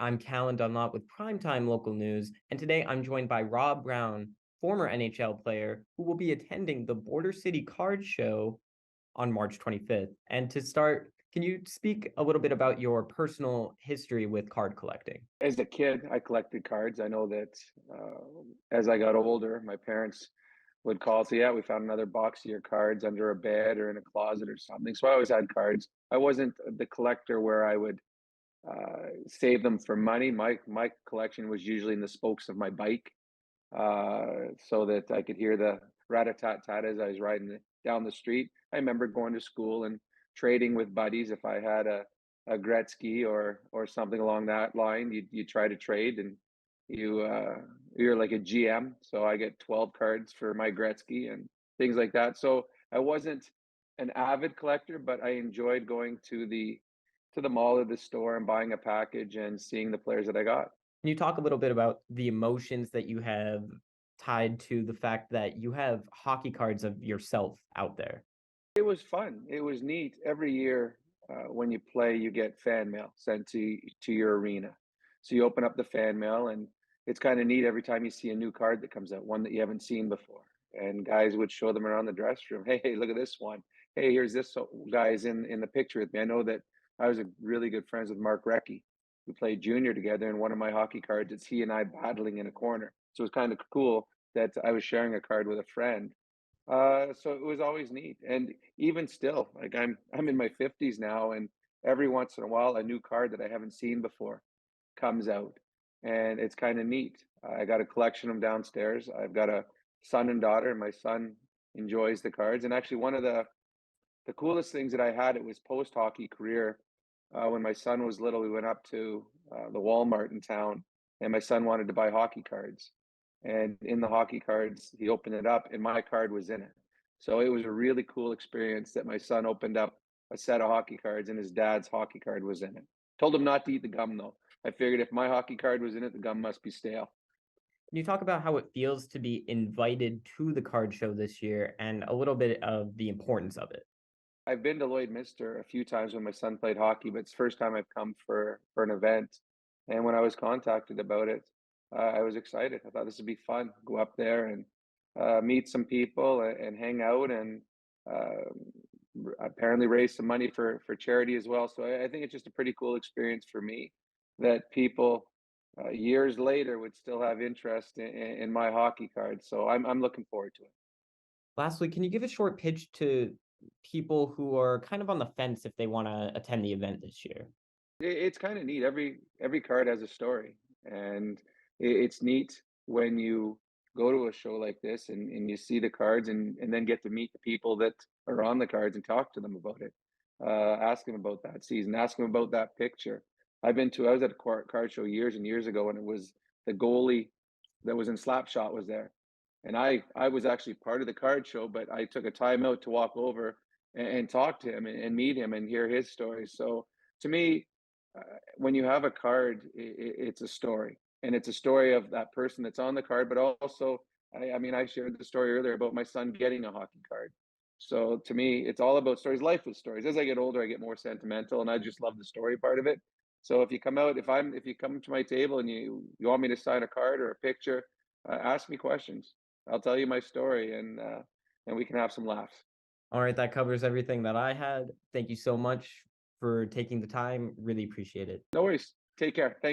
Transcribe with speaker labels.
Speaker 1: I'm Callan Dunlop with Primetime Local News, and today I'm joined by Rob Brown, former NHL player, who will be attending the Border City Card Show on March 25th. And to start, can you speak a little bit about your personal history with card collecting?
Speaker 2: As a kid, I collected cards. I know that as I got older, my parents would call, say, "Yeah, we found another box of your cards under a bed or in a closet or something." So I always had cards. I wasn't the collector where I would save them for money. My collection was usually in the spokes of my bike, so that I could hear the rat-a-tat-tat as I was riding down the street. I remember going to school and trading with buddies. If I had a Gretzky or something along that line, you try to trade, and you're like a GM. So I get 12 cards for my Gretzky and things like that. So I wasn't an avid collector, but I enjoyed going to the mall or the store and buying a package and seeing the players that I got.
Speaker 1: Can you talk a little bit about the emotions that you have tied to the fact that you have hockey cards of yourself out there?
Speaker 2: It was fun. It was neat. Every year, when you play, you get fan mail sent to your arena. So you open up the fan mail, and it's kind of neat every time you see a new card that comes out, one that you haven't seen before. And guys would show them around the dressing room. Hey, look at this one. Hey, here's this guy's in the picture with me. I know that I was a really good friends with Mark Recchi. We played junior together, and one of my hockey cards, it's he and I battling in a corner. So it was kind of cool that I was sharing a card with a friend, so it was always neat, and even still, like I'm in my 50s now, and every once in a while, a new card that I haven't seen before comes out, and it's kind of neat. I got a collection of them downstairs. I've got a son and daughter, and my son enjoys the cards. And actually, one of the coolest things that I had, it was post hockey career. When my son was little, we went up to the Walmart in town, and my son wanted to buy hockey cards. And in the hockey cards, he opened it up, and my card was in it. So it was a really cool experience that my son opened up a set of hockey cards, and his dad's hockey card was in it. Told him not to eat the gum though. I figured if my hockey card was in it, the gum must be stale.
Speaker 1: Can you talk about how it feels to be invited to the card show this year and a little bit of the importance of it?
Speaker 2: I've been to Lloyd Mister a few times when my son played hockey, but it's the first time I've come for an event. And when I was contacted about it, I was excited. I thought this would be fun. Go up there and meet some people and hang out, and uh, apparently raise some money for charity as well. So I think it's just a pretty cool experience for me that people years later would still have interest in my hockey card. So I'm looking forward to it.
Speaker 1: Lastly, can you give a short pitch to people who are kind of on the fence if they want to attend the event this year?
Speaker 2: It's kind of neat. Every card has a story, and it's neat when you go to a show like this and you see the cards and then get to meet the people that are on the cards and talk to them about it. Ask them about that season. Ask them about that picture. I was at a card show years and years ago, and it was the goalie that was in Slapshot was there, and I was actually part of the card show, but I took a time out to walk over and talk to him and meet him and hear his story. So to me, when you have a card, it's a story, and it's a story of that person that's on the card, but also, I mean, I shared the story earlier about my son getting a hockey card. So to me, it's all about stories. Life with stories. As I get older, I get more sentimental, and I just love the story part of it. So if you come to my table and you want me to sign a card or a picture, ask me questions. I'll tell you my story, and we can have some laughs.
Speaker 1: All right, that covers everything that I had. Thank you so much for taking the time. Really appreciate it.
Speaker 2: No worries. Take care. Thank